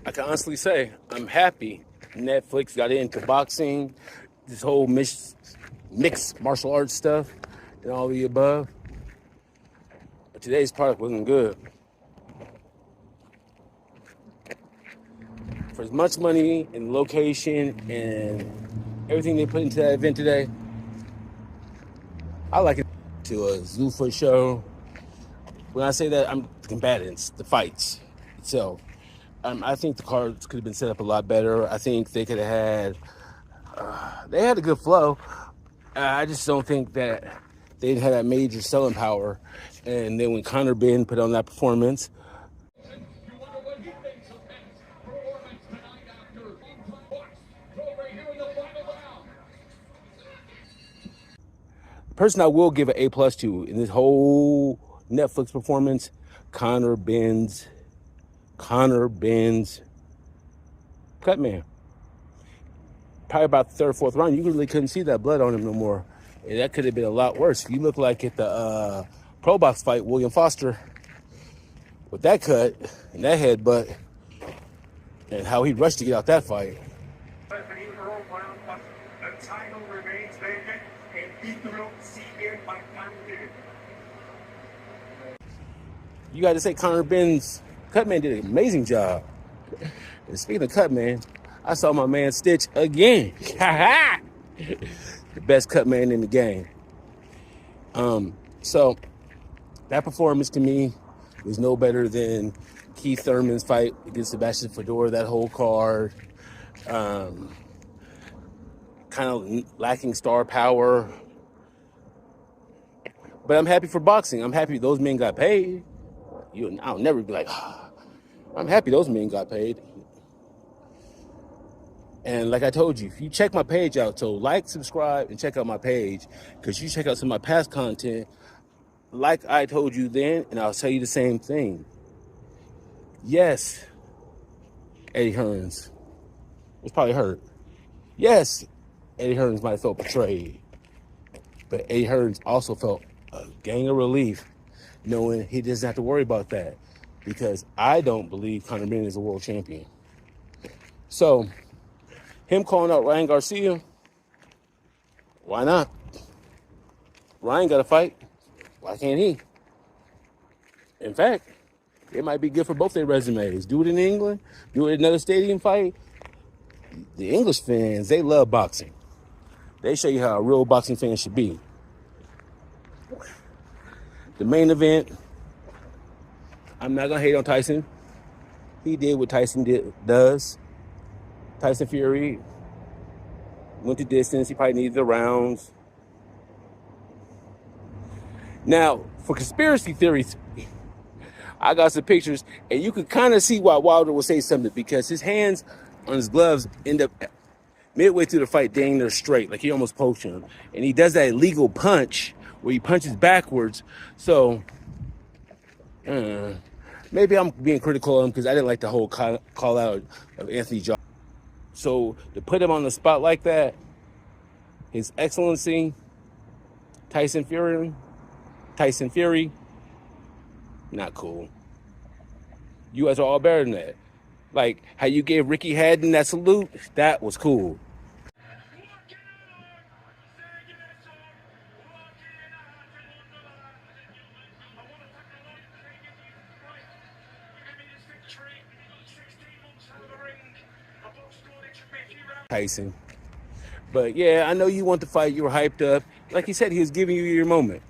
I can honestly say I'm happy Netflix got into boxing, this whole mixed martial arts stuff, and all the above. But today's product wasn't good. For as much money and location and everything they put into that event today, I like it to a Zuffa show. When I say that, I'm the combatants, the fights itself. I think the cards could have been set up a lot better. I think they could have they had a good flow. I just don't think that they didn't have that major selling power. And then when Conor Benn put on that performance, the person I will give an A+ to in this whole Netflix performance, Conor Benn's cut man. Probably about the third, fourth round, you really couldn't see that blood on him no more. And that could have been a lot worse. You look like at the pro box fight, William Foster, with that cut and that headbutt, and how he rushed to get out that fight. You got to say Conor Benn's Cutman did an amazing job. And speaking of Cutman, I saw my man Stitch again. The best Cutman in the game. So that performance to me was no better than Keith Thurman's fight against Sebastian Fedor, that whole card. Kind of lacking star power. But I'm happy for boxing. I'm happy those men got paid. I'll never be like, I'm happy those men got paid. And like I told you, if you check my page out, so like, subscribe, and check out my page, because you check out some of my past content, like I told you then, and I'll tell you the same thing. Yes, Eddie Hearns was probably hurt. Yes, Eddie Hearns might have felt betrayed. But Eddie Hearns also felt a gang of relief knowing he doesn't have to worry about that, because I don't believe Conor Benn is a world champion. So, him calling out Ryan Garcia, why not? Ryan got a fight. Why can't he? In fact, it might be good for both their resumes. Do it in England, do it in another stadium fight. The English fans, they love boxing. They show you how a real boxing fan should be. The main event, I'm not going to hate on Tyson. He did what Tyson does. Tyson Fury went the distance. He probably needed the rounds. Now, for conspiracy theories, I got some pictures, and you could kind of see why Wilder would say something, because his hands on his gloves end up midway through the fight dang near straight, like he almost poked him. And he does that illegal punch where he punches backwards. So, maybe I'm being critical of him because I didn't like the whole call out of Anthony Joshua. So, to put him on the spot like that, His Excellency, Tyson Fury, not cool. You guys are all better than that. Like, how you gave Ricky Haddon that salute, that was cool. Tyson. But yeah, I know you want the fight. You were hyped up. Like he said, he was giving you your moment.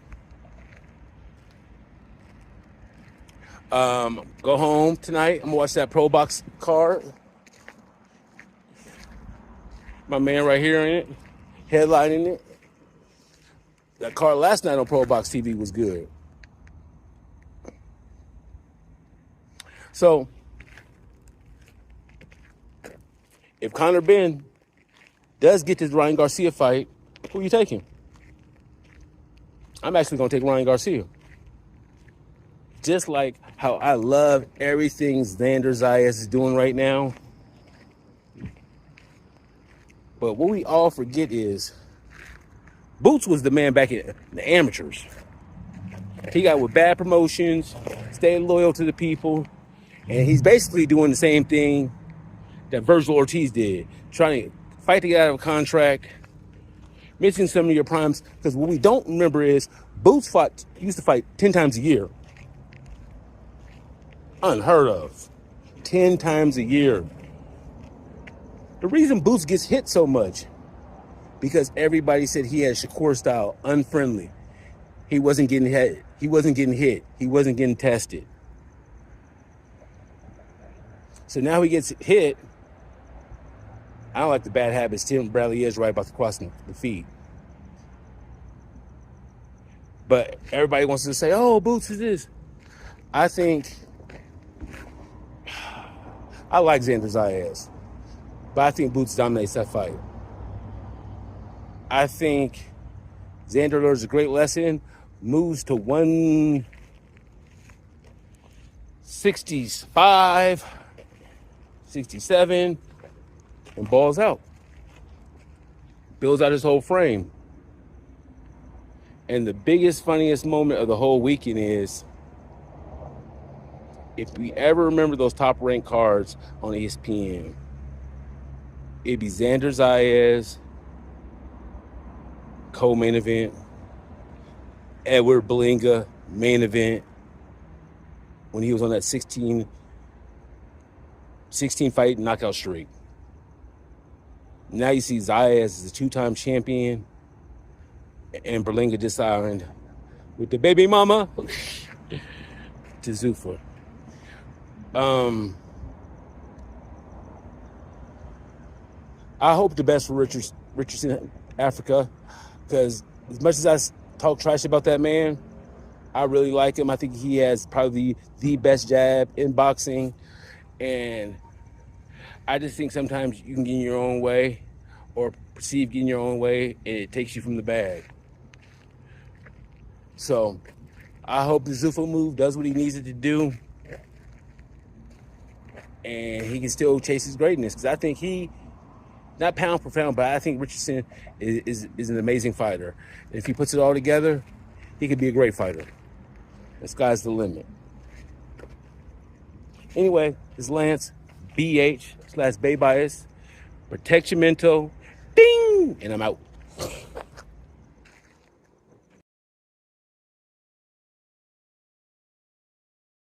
Go home tonight. I'm gonna watch that Pro Box card. My man right here in it, headlining it. That card last night on Pro Box TV was good. So, if Conor Benn does get this Ryan Garcia fight, who are you taking? I'm actually going to take Ryan Garcia. Just like how I love everything Xander Zayas is doing right now. But what we all forget is Boots was the man back in the amateurs. He got with bad promotions, stayed loyal to the people, and he's basically doing the same thing that Virgil Ortiz did, trying to fight to get out of a contract, missing some of your primes. Because what we don't remember is Boots used to fight 10 times a year. Unheard of. 10 times a year. The reason Boots gets hit so much, because everybody said he had Shakur style, unfriendly. He wasn't getting hit. He wasn't getting hit. He wasn't getting tested. So now he gets hit. I don't like the bad habits Tim Bradley is right about crossing the feet. But everybody wants to say, oh, Boots is this. I think I like Xander Zayas, but I think Boots dominates that fight. I think Xander learns a great lesson, moves to 165, 67, and balls out. Builds out his whole frame. And the biggest, funniest moment of the whole weekend is, if we ever remember those top ranked cards on ESPN, it'd be Xander Zayas, co-main event, Edward Bellinga, main event, when he was on that 16 fight knockout streak. Now you see Zayas as a 2-time champion, and Berlinga just signed with the baby mama to Zuffa. I hope the best for Richardson Africa, because as much as I talk trash about that man, I really like him. I think he has probably the best jab in boxing, and I just think sometimes you can get in your own way or perceive getting your own way, and it takes you from the bag. So I hope the Zuffa move does what he needs it to do, and he can still chase his greatness. Because I think not pound for pound, but I think Richardson is an amazing fighter. And if he puts it all together, he could be a great fighter. The sky's the limit. Anyway, this is Lance, BH/Bay Bias. Protect your mental. Ding! And I'm out.